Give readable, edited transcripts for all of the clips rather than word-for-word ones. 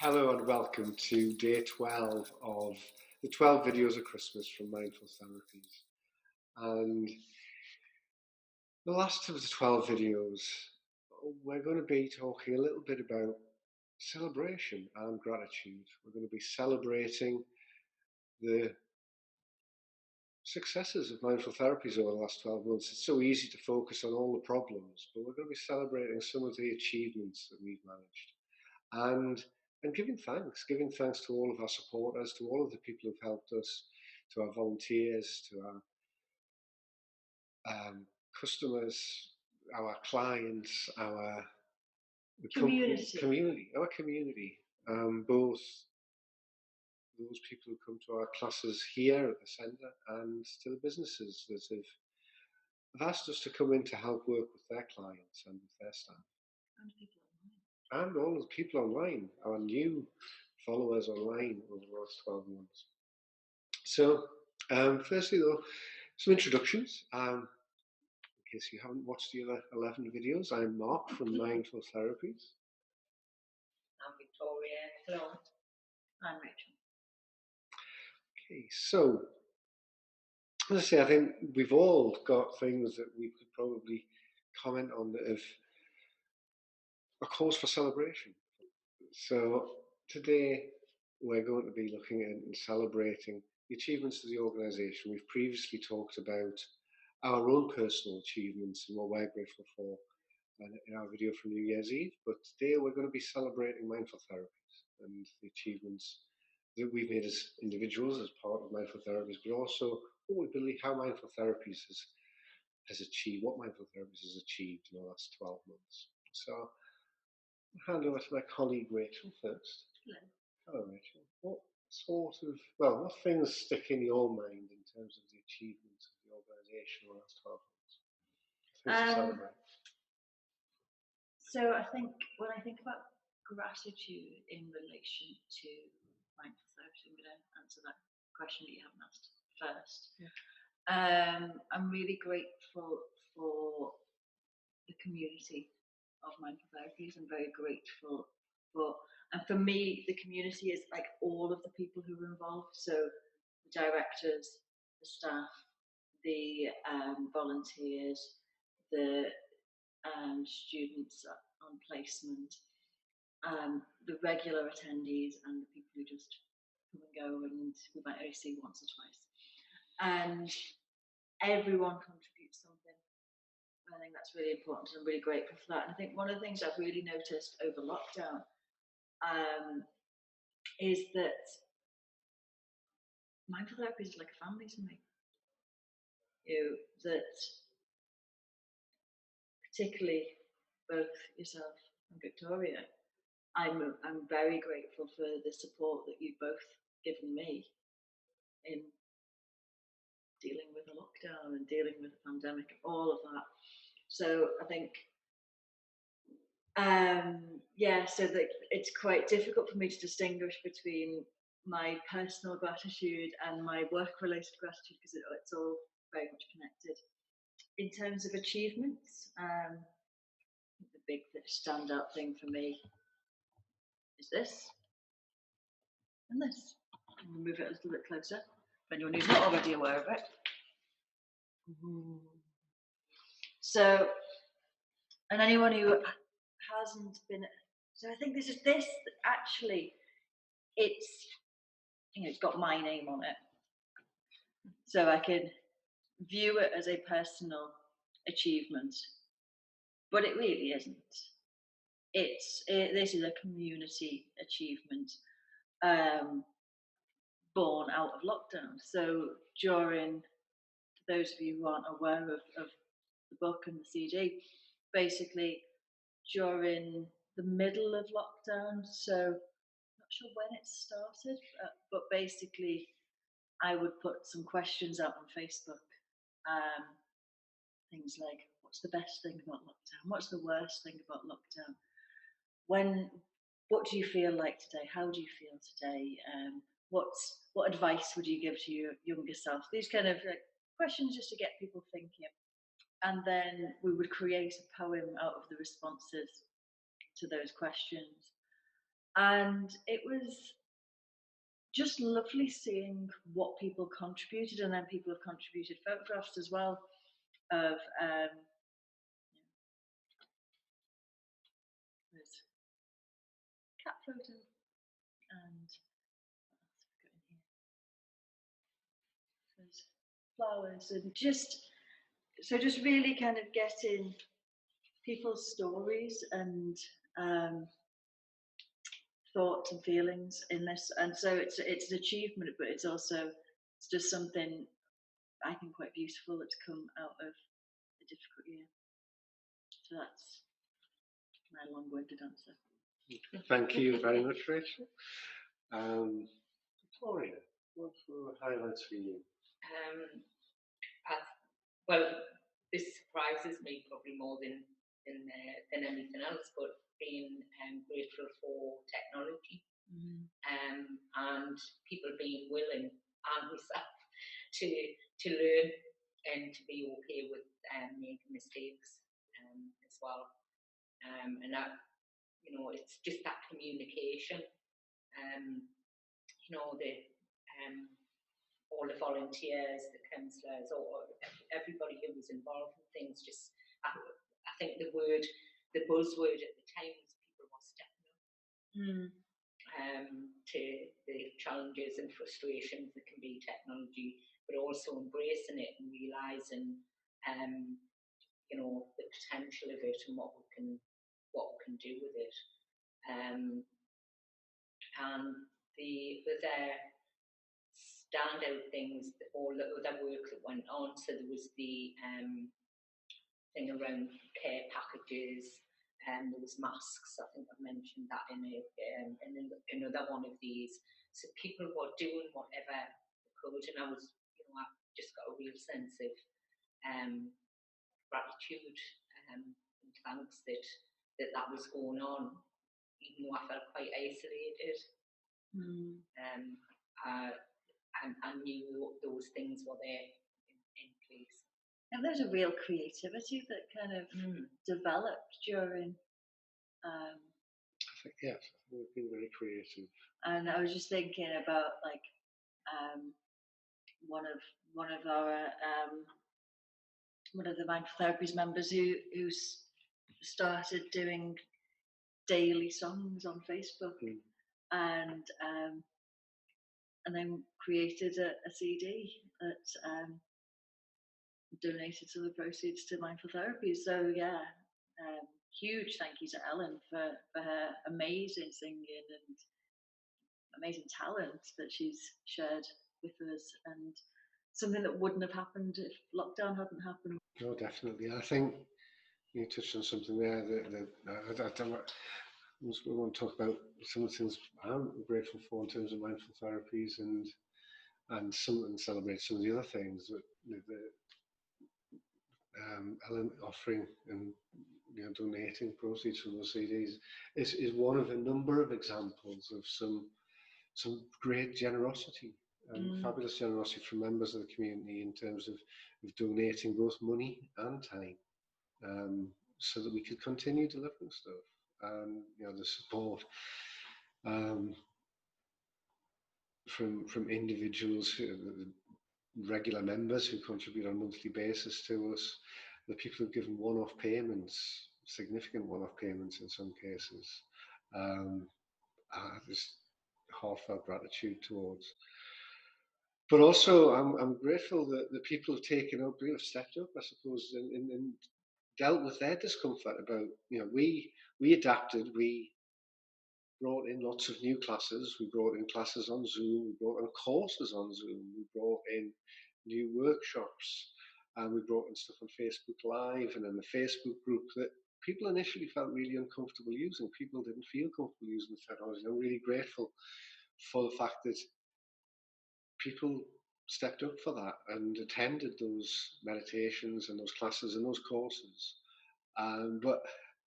Hello and welcome to day 12 of the 12 videos of Christmas from Mindful Therapies. And the last of the 12 videos, we're going to be talking a little bit about celebration and gratitude. We're going to be celebrating the successes of Mindful Therapies over the last 12 months. It's so easy to focus on all the problems, but we're going to be celebrating some of the achievements that we've managed. And giving thanks to all of our supporters, to all of the people who've helped us, to our volunteers, to our customers, our clients, our community, both those people who come to our classes here at the centre and to the businesses that have asked us to come in to help work with their clients and with their staff. And all of the people online, our new followers online over the last 12 months. So, firstly though, some introductions. In case you haven't watched the other 11 videos, I'm Mark from Mindful Therapies. I'm Victoria. Hello. I'm Rachel. Okay, so, as I say, I think we've all got things that we could probably comment on that have a cause for celebration. So today we're going to be looking at and celebrating the achievements of the organisation. We've previously talked about our own personal achievements and what we're grateful for in our video from New Year's Eve, but today we're going to be celebrating Mindful Therapies and the achievements that we've made as individuals as part of Mindful Therapies, but also what we believe how Mindful Therapies has achieved, what Mindful Therapies has achieved in the last 12 months. So I'll hand over to my colleague Rachel first. Hello Rachel. What things stick in your mind in terms of the achievements of the organisation in the last 12 months? Things to celebrate. So I think when I think about gratitude in relation to Mindful Therapies, I'm going to answer that question that you haven't asked first. Yeah. I'm really grateful for the community of Mindful Therapies. I'm very grateful and for me, the community is like all of the people who are involved. So the directors, the staff, the volunteers, the students on placement, the regular attendees, and the people who just come and go and we might only see once or twice. And everyone contributes something. I think that's really important, and I'm really grateful for that. And I think one of the things I've really noticed over lockdown is that Mindful Therapies is like a family to me. That particularly both yourself and Victoria, I'm very grateful for the support that you've both given me in dealing with the lockdown and dealing with the pandemic, all of that. So I think, so that it's quite difficult for me to distinguish between my personal gratitude and my work-related gratitude because it's all very much connected. In terms of achievements, the big standout thing for me is this and this. I'm going to move it a little bit closer for anyone who's not already aware of it. So, and anyone who hasn't been, so I think this actually, it's got my name on it. So I can view it as a personal achievement, but it really isn't. This is a community achievement born out of lockdown. So during, for those of you who aren't aware of the book and the CD, basically during the middle of lockdown, so I'm not sure when it started, but basically I would put some questions out on Facebook, things like, what's the best thing about lockdown? What's the worst thing about lockdown? What do you feel like today? How do you feel today? What advice would you give to your younger self? These kind of questions just to get people thinking. And then we would create a poem out of the responses to those questions. And it was just lovely seeing what people contributed, and then people have contributed photographs as well of there's cat photo and what else have we got in here? There's flowers and just really kind of getting people's stories and um, thoughts and feelings in this, and so it's an achievement, but it's just something I think quite beautiful that's come out of a difficult year. So that's my long-winded answer. Thank you very much, Rachel. Victoria, what were highlights for you? Um, well, this surprises me probably more than anything else, but being grateful for technology and people being willing and myself to to learn and to be okay with making mistakes as well. And that, it's just that communication. Um, the all the volunteers, the counsellors, or everybody who was involved in things. I think the buzzword at the time was people were stepping up to the challenges and frustrations that can be technology, but also embracing it and realising, the potential of it and what we can do with it. Um, and the other standout things, all the other work that went on. So there was the thing around care packages, and there was masks. I think I've mentioned that in another one of these. So people were doing whatever they could, and I just got a real sense of gratitude and thanks that was going on, even though I felt quite isolated. I knew those things were there in place. And there's a real creativity that kind of developed during. I think, yes, we've been very creative. And I was just thinking about like one of the Mindful Therapies members who started doing daily songs on Facebook and then created a CD that donated to the proceeds to Mindful Therapies. So yeah, huge thank you to Ellen for her amazing singing and amazing talent that she's shared with us, and something that wouldn't have happened if lockdown hadn't happened. No, definitely. I think you touched on something there we want to talk about some of the things I'm grateful for in terms of mindful therapies and celebrate some of the other things that Ellen offering and donating proceeds from those CDs is one of a number of examples of some great generosity and fabulous generosity from members of the community in terms of donating both money and time, so that we could continue delivering stuff. And the support from individuals, regular members who contribute on a monthly basis to us, the people who've given one-off payments, significant one-off payments in some cases. There's heartfelt gratitude towards. But also, I'm grateful that the people have taken up, have stepped up, I suppose, and dealt with their discomfort about, we adapted, we brought in lots of new classes, we brought in classes on Zoom, we brought in courses on Zoom, we brought in new workshops, and we brought in stuff on Facebook Live and in the Facebook group that people initially felt really uncomfortable using. People didn't feel comfortable using the technology. I'm really grateful for the fact that people stepped up for that and attended those meditations and those classes and those courses. But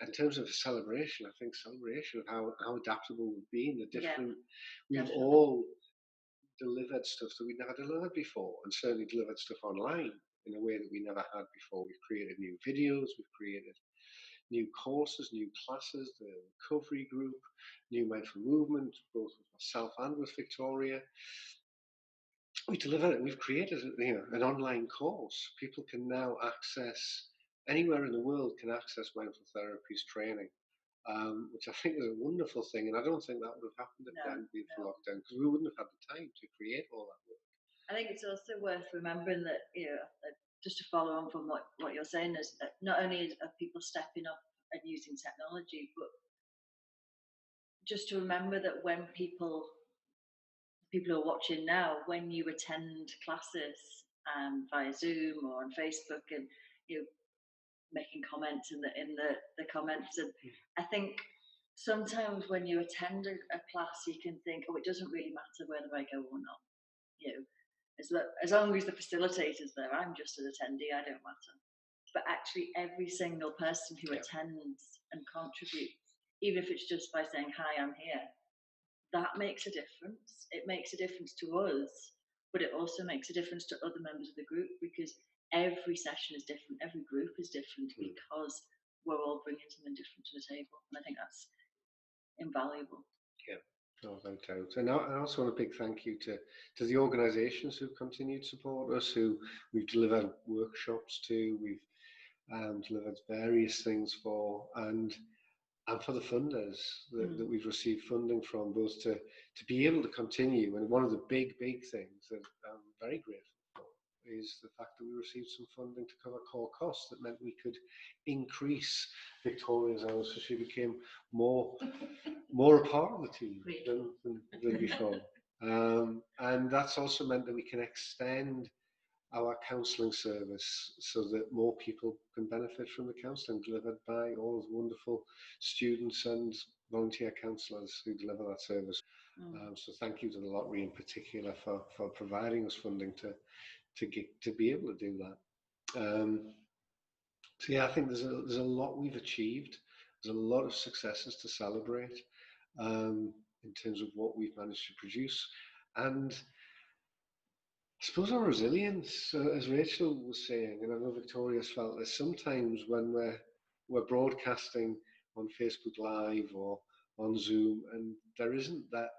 in terms of a celebration, I think celebration of how adaptable we've been, we've all delivered stuff that we never delivered before, and certainly delivered stuff online in a way that we never had before. We've created new videos, we've created new courses, new classes, the recovery group, new mindful movement, both with myself and with Victoria. We've created an online course. People can now access, anywhere in the world can access Mindful Therapies training. Which I think is a wonderful thing, and I don't think that would have happened if it hadn't been for lockdown, because we wouldn't have had the time to create all that work. I think it's also worth remembering that, just to follow on from what you're saying, is that not only are people stepping up and using technology, but just to remember that when people who are watching now, when you attend classes via Zoom or on Facebook, and making comments in the comments, and I think sometimes when you attend a class, you can think, oh, it doesn't really matter whether I go or not. As long as the facilitator's there, I'm just an attendee, I don't matter. But actually, every single person who attends and contributes, even if it's just by saying, hi, I'm here, that makes a difference. It makes a difference to us, but it also makes a difference to other members of the group, because every session is different, every group is different, because we're all bringing something different to the table. And I think that's invaluable. Yeah, no doubt. And I also want a big thank you to the organisations who continue to support us, who we've delivered workshops to, we've delivered various things for, and for the funders that we've received funding from, both to be able to continue. And one of the big things that I'm very grateful for is the fact that we received some funding to cover core costs. That meant we could increase Victoria's hours, so she became more a part of the team than before. And that's also meant that we can extend our counselling service so that more people can benefit from the counselling delivered by all of the wonderful students and volunteer counsellors who deliver that service. So thank you to the lottery in particular for providing us funding to be able to do that. So yeah, I think there's a lot we've achieved. There's a lot of successes to celebrate in terms of what we've managed to produce, and I suppose our resilience, as Rachel was saying, and I know Victoria's felt this, sometimes when we're broadcasting on Facebook Live or on Zoom, and there isn't that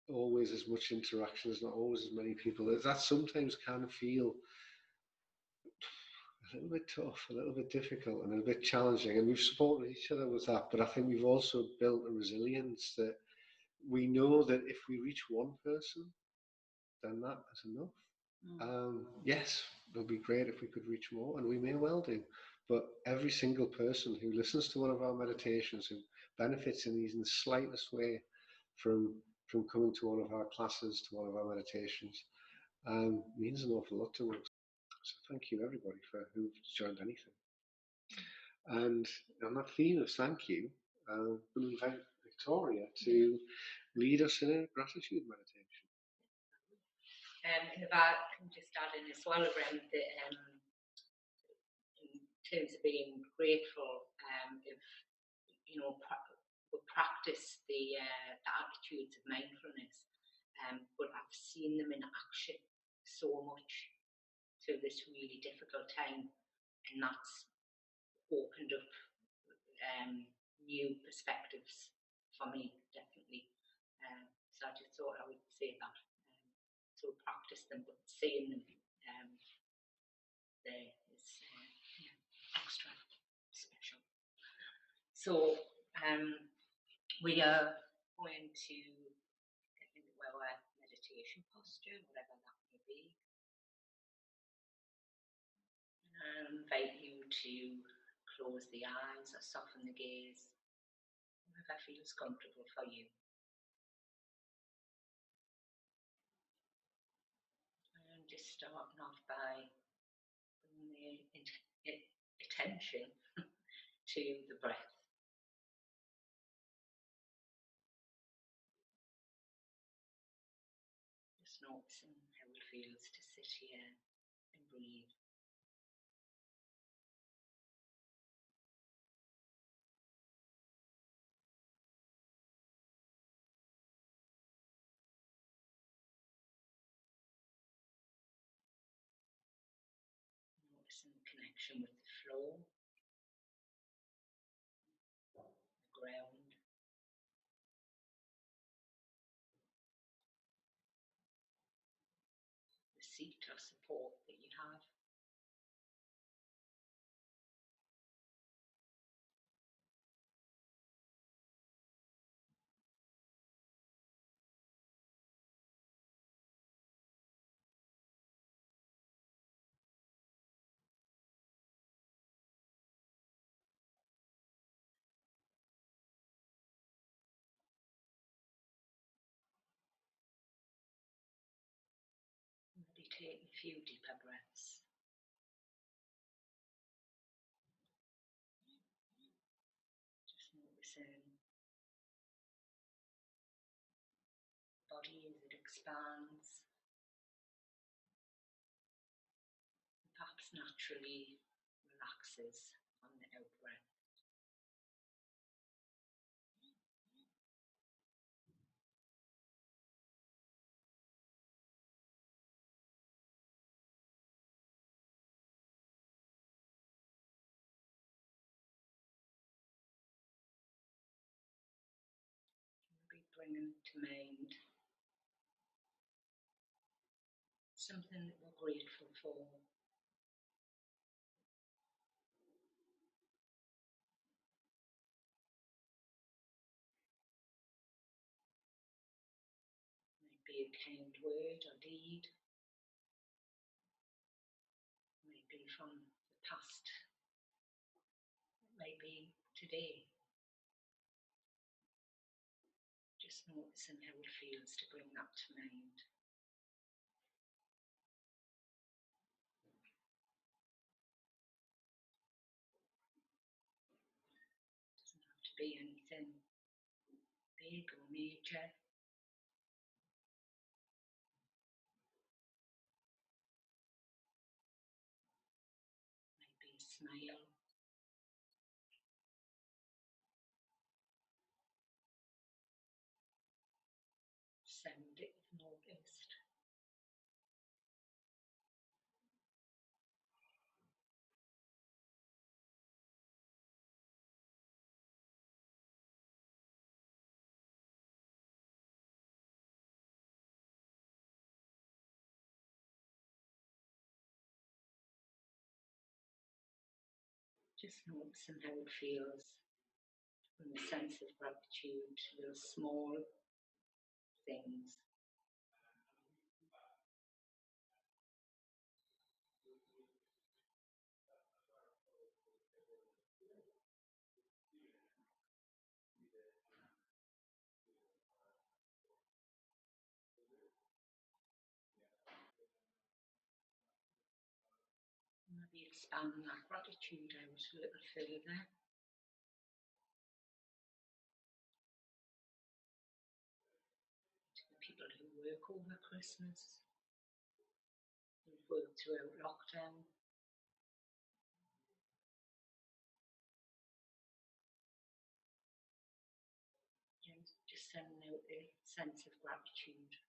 always as much interaction, there's not always as many people, that sometimes can feel a little bit tough, a little bit difficult, and a bit challenging. And we've supported each other with that, but I think we've also built a resilience that we know that if we reach one person, then that is enough. Yes, it would be great if we could reach more, and we may well do. But every single person who listens to one of our meditations, who benefits in the slightest way from coming to one of our classes, to one of our meditations, means an awful lot to us. So thank you everybody for who's joined anything. And on that theme of thank you, we'll invite Victoria to lead us in a gratitude meditation. And if I can just add in as well around the in terms of being grateful, if we practice the attitudes of mindfulness, but I've seen them in action so much through this really difficult time, and that's opened up new perspectives for me, definitely. So I just thought I would say that. So practice them, but seeing them there is extra special. So we are going to get into our meditation posture, whatever that may be. And I invite you to close the eyes or soften the gaze, whatever feels comfortable for you. And just starting off by bringing the attention to the breath. Just noticing how it feels to sit here and breathe. Noticing the connection with the flow. seat of support that you have. Maybe take a few deeper breaths. Just noticing the body as it expands, perhaps naturally relaxes on the out breath. Maybe bringing to mind something that we're grateful for. Maybe a kind word or deed. Maybe from the past. Maybe today. Just noticing how it feels to bring that to mind. Doesn't have to be anything big or major. Maybe a smile. Sound that you've noticed. Just noticing how it feels, and the sense of gratitude to those small things. Maybe expand that gratitude out a little further. To the people who work over Christmas, who've worked throughout lockdown. And just sending out a sense of gratitude to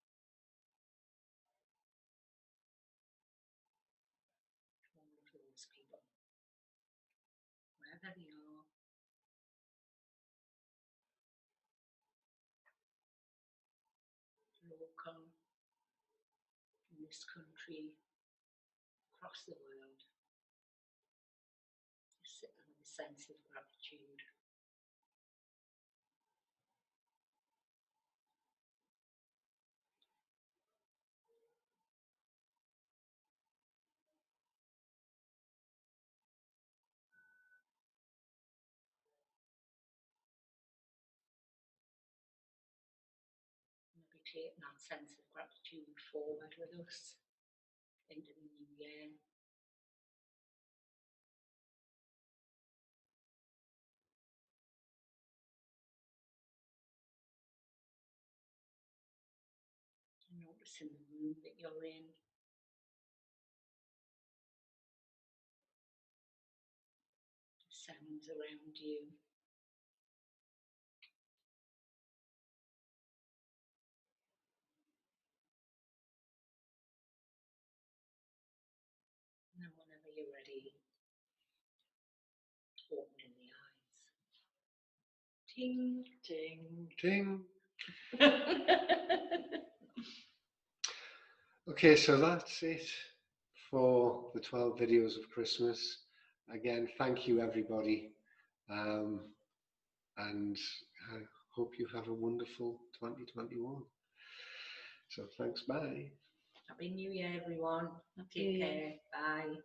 all of those people, wherever they are. Local, in this country, across the world. Just sitting with a sense of gratitude. Maybe taking that sense of gratitude forward with us into the new year. Noticing the room that you're in. The sounds around you. And then whenever you're ready, opening the eyes. Ting, ting. Ting. Okay, so that's it for the 12 videos of Christmas. Again, thank you everybody, and I hope you have a wonderful 2021. So thanks, bye. Happy New Year, everyone. Happy Take New Year. care. Bye.